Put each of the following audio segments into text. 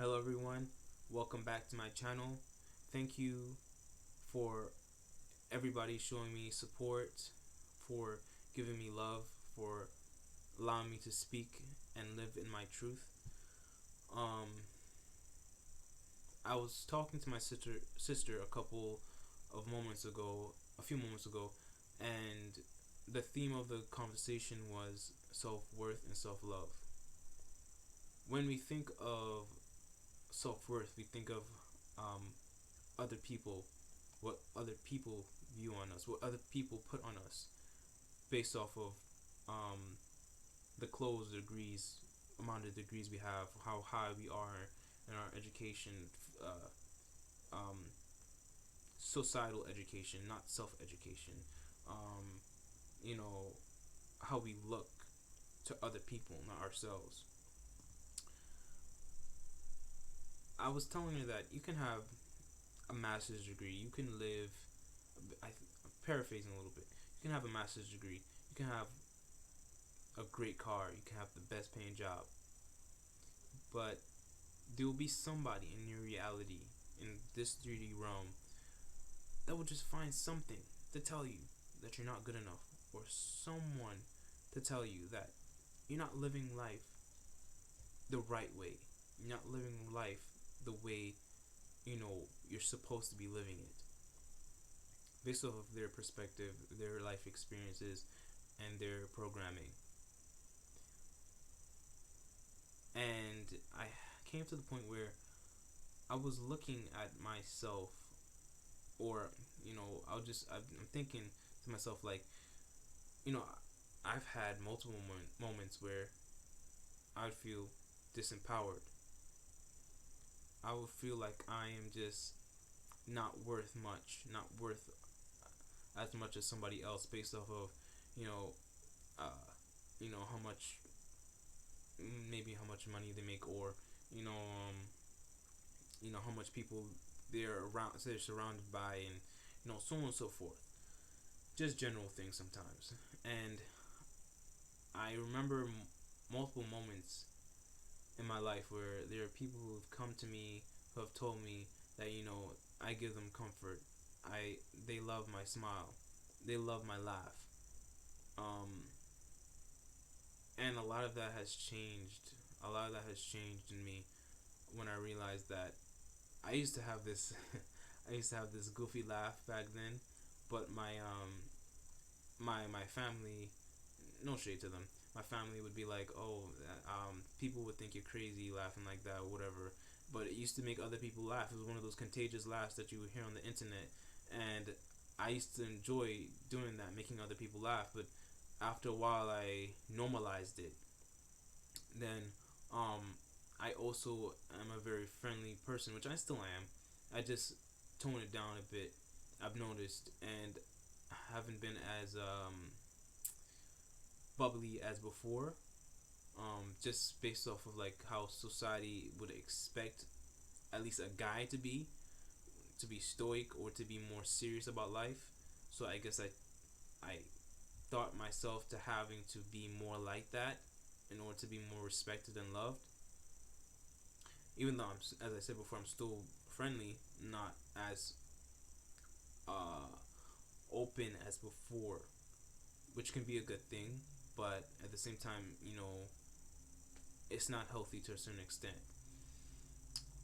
Hello everyone, welcome back to my channel. Thank you for everybody showing me support, for giving me love, for allowing me to speak and live in my truth. Um, I was talking to my sister a few moments ago, and the theme of the conversation was self-worth and self-love. When we think of self-worth, we think of um, other people, what other people view on us, what other people put on us, based off of um, the clothes, degrees, amount of degrees we have, how high we are in our education, um, societal education, not self-education. Um, you know, how we look to other people, not ourselves. I was telling her that you can have a master's degree, you can live. I'm paraphrasing a little bit. You can have a master's degree, you can have a great car, you can have the best paying job, but there will be somebody in your reality, in this 3D realm, that will just find something to tell you that you're not good enough, or someone to tell you that you're not living life the right way. You're not living life the way you're supposed to be living it, based off of their perspective, their life experiences, and their programming. And I came to the point where I was looking at myself, or I'm thinking to myself, like, you know, I've had multiple moments where I would feel disempowered. I would feel like I am just not worth much, not worth as much as somebody else, based off of you know, uh, how much, maybe how much money they make, or you know, um, how much people they're surrounded by, and so on and so forth. Just general things sometimes. And I remember multiple moments in my life where there are people who have come to me, who have told me that I give them comfort. They love my smile, they love my laugh, um, and a lot of that has changed. A lot of that has changed in me when I realized that I used to have this I used to have this goofy laugh back then, but my family, no shade to them, my family would be like, oh, people would think you're crazy laughing like that or whatever. But it used to make other people laugh. It was one of those contagious laughs that you would hear on the internet, and I used to enjoy doing that, making other people laugh. But after a while, I normalized it. Then, I also am a very friendly person, which I still am. I just tone it down a bit, I've noticed, and haven't been as bubbly as before. Just based off of like how society would expect at least a guy to be stoic or to be more serious about life. So I guess I thought myself to having to be more like that in order to be more respected and loved. Even though as I said before, I'm still friendly, not as uh, open as before, which can be a good thing. But at the same time, it's not healthy to a certain extent.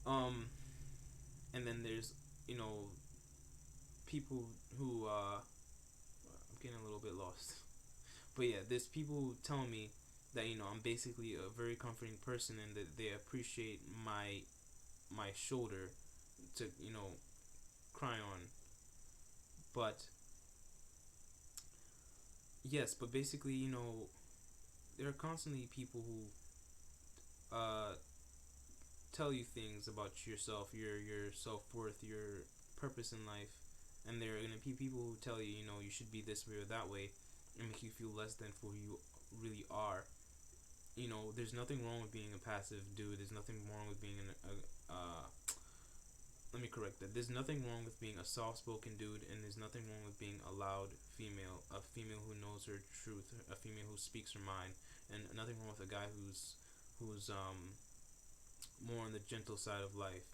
Um, and then there's you know people who I'm getting a little bit lost, but yeah, there's people who tell me that I'm basically a very comforting person, and that they appreciate my shoulder to cry on. But yes, but basically, there are constantly people who tell you things about yourself, your self worth, your purpose in life, and there are gonna be people who tell you, you should be this way or that way, and make you feel less than for who you really are. There's nothing wrong with being a passive dude. There's nothing wrong with being let me correct that. There's nothing wrong with being a soft-spoken dude, and there's nothing wrong with being a loud female, a female who knows her truth, a female who speaks her mind, and nothing wrong with a guy who's more on the gentle side of life.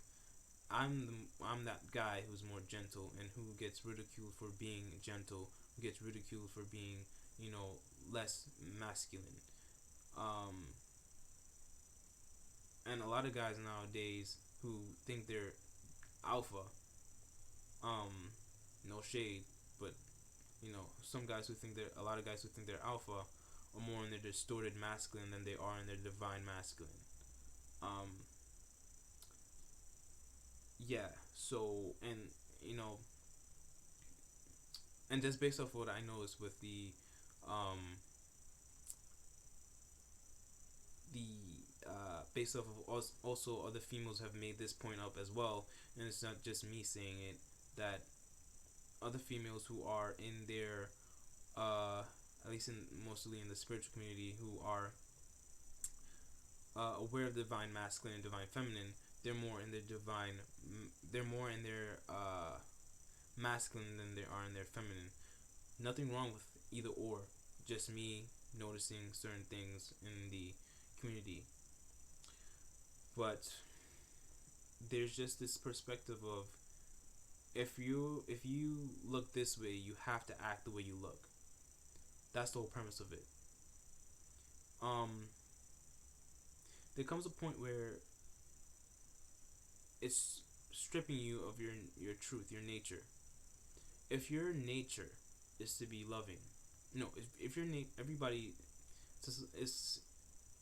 I'm that guy who's more gentle and who gets ridiculed for being gentle, who gets ridiculed for being, you know, less masculine. Um, and a lot of guys nowadays who think they're alpha, no shade, but you know, some guys who think they're a lot of guys who think they're alpha are more in their distorted masculine than they are in their divine masculine. Um, yeah. So and you know, and just based off what I noticed with um, the based off of also other females have made this point up as well, and it's not just me saying it. That other females who are in their at least in mostly in the spiritual community who are aware of divine masculine and divine feminine, they're more in their divine, they're more in their masculine than they are in their feminine. Nothing wrong with either or. Just me noticing certain things in the community. But there's just this perspective of if you look this way, you have to act the way you look. That's the whole premise of it. Um, there comes a point where it's stripping you of your truth, your nature. If your nature is to be loving, no, if your everybody is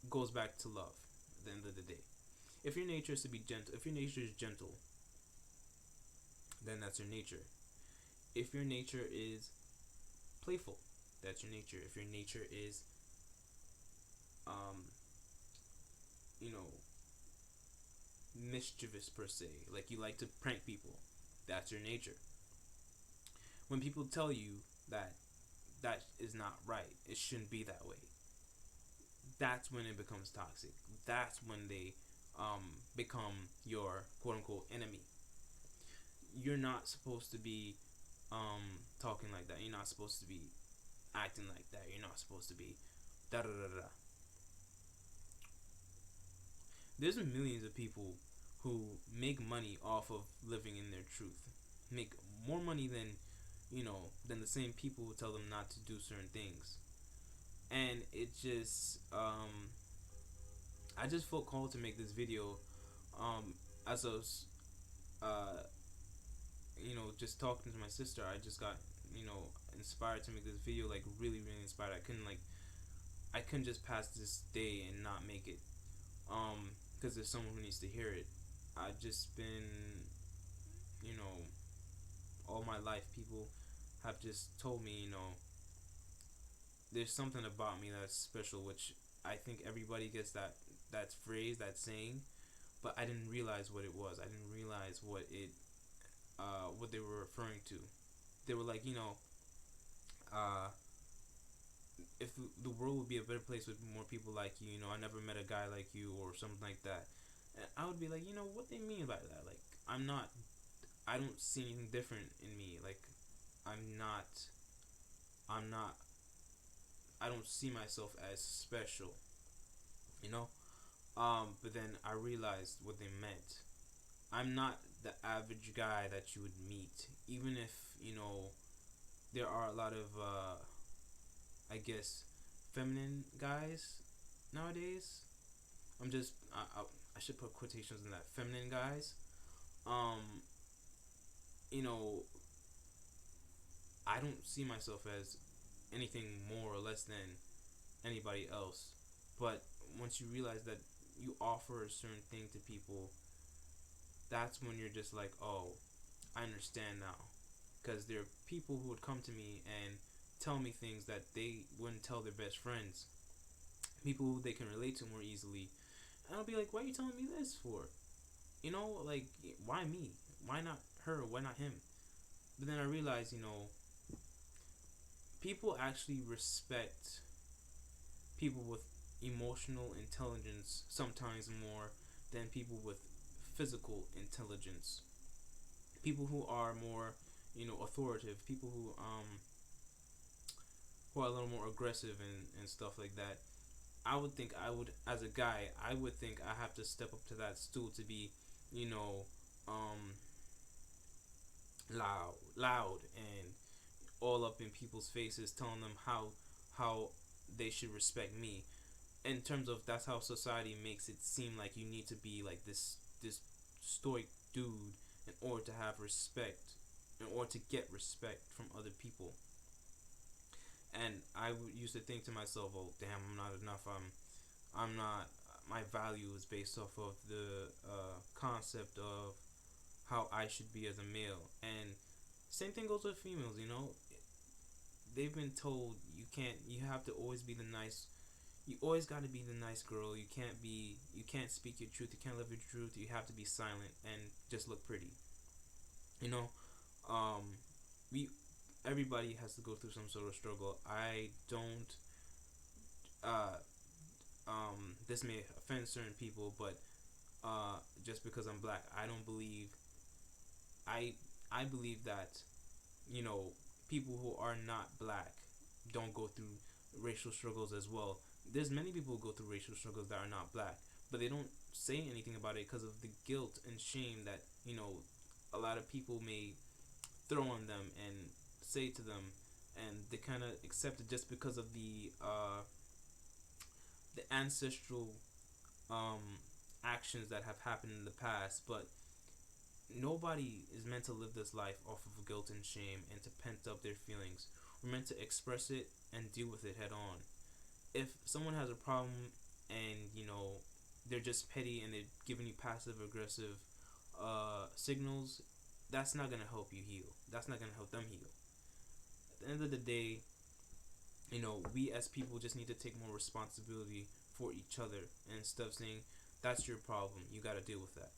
goes back to love. At the end of the day, if your nature is to be gentle, if your nature is gentle, then that's your nature. If your nature is playful, that's your nature. If your nature is, um, you know, mischievous per se, like you like to prank people, that's your nature. When people tell you that that is not right, it shouldn't be that way, that's when it becomes toxic. That's when they become your quote unquote enemy. You're not supposed to be talking like that. You're not supposed to be acting like that. You're not supposed to be da da da da. There's millions of people who make money off of living in their truth. Make more money than than the same people who tell them not to do certain things. And it just I just felt called to make this video as I was uh just talking to my sister. I just got inspired to make this video, like really inspired. I couldn't just pass this day and not make it because there's someone who needs to hear it. I've just been you know all my life people have just told me there's something about me that's special, which I think everybody gets that phrase, that saying, but I didn't realize what it was. I didn't realize what they were referring to. They were like, uh, if the world would be a better place with more people like you, I never met a guy like you or something like that. And I would be like, what they mean by that? Like, I don't see anything different in me. Like, I'm not, I'm not, I don't see myself as special, you know? But then I realized what they meant. I'm not the average guy that you would meet, even if, there are a lot of, I guess, feminine guys nowadays. I should put quotations in that. Feminine guys. Um, you know, I don't see myself as anything more or less than anybody else. But once you realize that you offer a certain thing to people, that's when you're just like, oh, I understand now. Because there are people who would come to me and tell me things that they wouldn't tell their best friends. People who they can relate to more easily. And I'll be like, why are you telling me this for? Like, why me? Why not her? Why not him? But then I realized, people actually respect people with emotional intelligence sometimes more than people with physical intelligence. People who are more, authoritative. People who are a little more aggressive and stuff like that. I would think I would, as a guy, I would think I have to step up to that stool to be, you know, um, loud, and all up in people's faces, telling them how they should respect me. In terms of, that's how society makes it seem like you need to be like this stoic dude in order to have respect, in order to get respect from other people. And used to think to myself, oh damn, I'm not enough. I'm not. My value is based off of the concept of how I should be as a male. And same thing goes with females. You know, they've been told you can't. You have to always be the nice. You always got to be the nice girl. You can't be. You can't speak your truth. You can't live your truth. You have to be silent and just look pretty. You know, um, we everybody has to go through some sort of struggle. I don't. Uh, this may offend certain people, but just because I'm black, I don't believe. I I believe that, you know, people who are not black don't go through racial struggles as well. There's many people who go through racial struggles that are not black, but they don't say anything about it because of the guilt and shame that, you know, a lot of people may throw on them and say to them, and they kind of accept it just because of the ancestral um, actions that have happened in the past. But nobody is meant to live this life off of guilt and shame and to pent up their feelings. We're meant to express it and deal with it head on. If someone has a problem and, you know, they're just petty and they're giving you passive aggressive signals, that's not gonna help you heal. That's not gonna help them heal. At the end of the day, you know, we as people just need to take more responsibility for each other, and instead of saying that's your problem, you got to deal with that.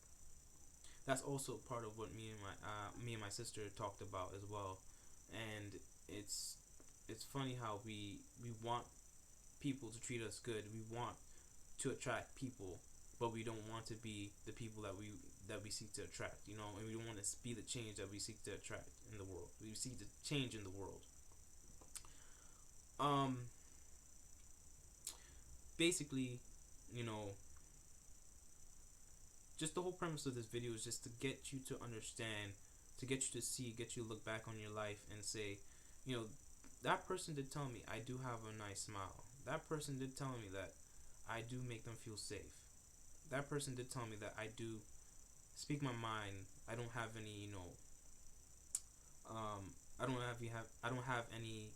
That's also part of what me and my sister talked about as well. And it's it's funny how we want people to treat us good. We want to attract people, but we don't want to be the people that we seek to attract. You know, and we don't want to be the change that we seek to attract in the world. We seek to change in the world. Um, basically, you know, just the whole premise of this video is just to get you to understand, to get you to see, get you to look back on your life and say, you know, that person did tell me I do have a nice smile. That person did tell me that I do make them feel safe. That person did tell me that I do speak my mind. I don't have any, you know, I don't have any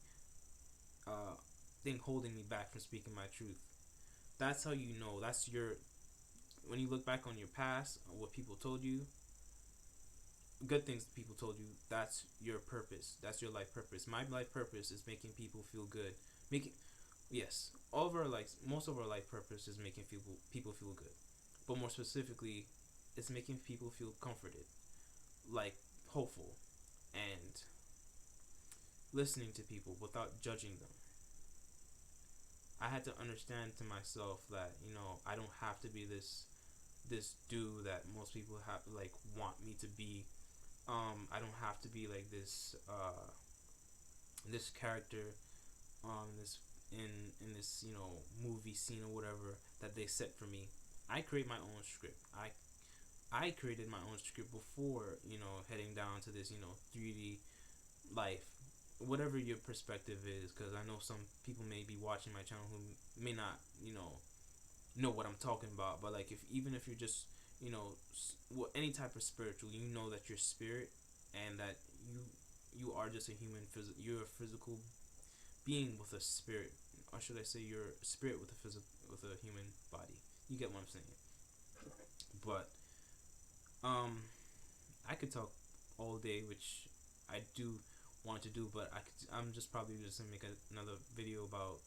thing holding me back from speaking my truth. That's how you know. That's your, when you look back on your past, what people told you, good things people told you, that's your purpose. That's your life purpose. My life purpose is making people feel good. Making, yes, all of our life, most of our life purpose is making people feel good. But more specifically, it's making people feel comforted, like hopeful, and listening to people without judging them. I had to understand to myself that, you know, I don't have to be this dude that most people have, like, want me to be. I don't have to be like this character this in this, you know, movie scene or whatever that they set for me. I create my own script. I created my own script before, you know, heading down to this, you know, 3D life, whatever your perspective is, because I know some people may be watching my channel who may not, you know what I'm talking about. But like, if even if you're just, you know, any type of spiritual, you know that you're spirit, and that you are just a human you're a physical being with a spirit, or should I say you're a spirit with a human body. You get what I'm saying? But um I could talk all day, which I do want to do, but I'm just probably just gonna make another video about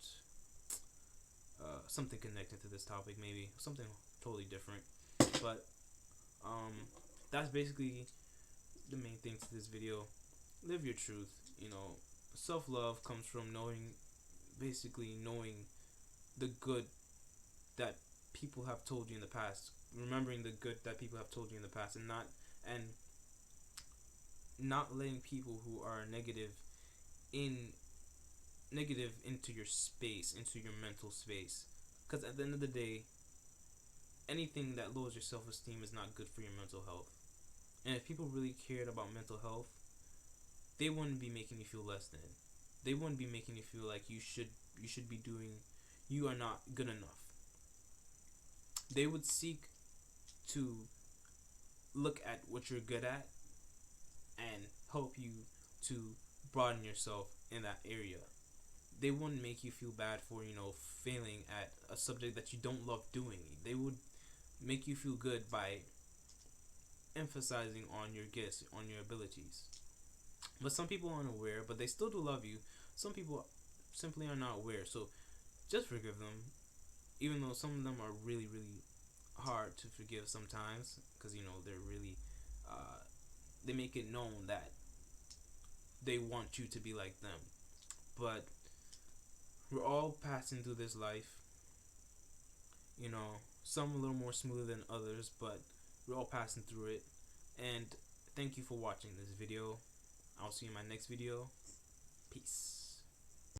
something connected to this topic, maybe something totally different. But um, that's basically the main thing to this video. Live your truth. You know, self love comes from knowing, basically knowing the good that people have told you in the past. Remembering the good that people have told you in the past, and not letting people who are in negative into your space, into your mental space. Because at the end of the day, anything that lowers your self-esteem is not good for your mental health. And if people really cared about mental health, they wouldn't be making you feel less than. They wouldn't be making you feel like you should be doing, you are not good enough. They would seek to look at what you're good at and help you to broaden yourself in that area. They wouldn't make you feel bad for, failing at a subject that you don't love doing. They would make you feel good by emphasizing on your gifts, on your abilities. But some people aren't aware, but they still do love you. Some people simply are not aware. So just forgive them, even though some of them are really, really hard to forgive sometimes, because they're really, they make it known that they want you to be like them. But we're all passing through this life. Some a little more smoother than others, but we're all passing through it. And thank you for watching this video. I'll see you in my next video. Peace.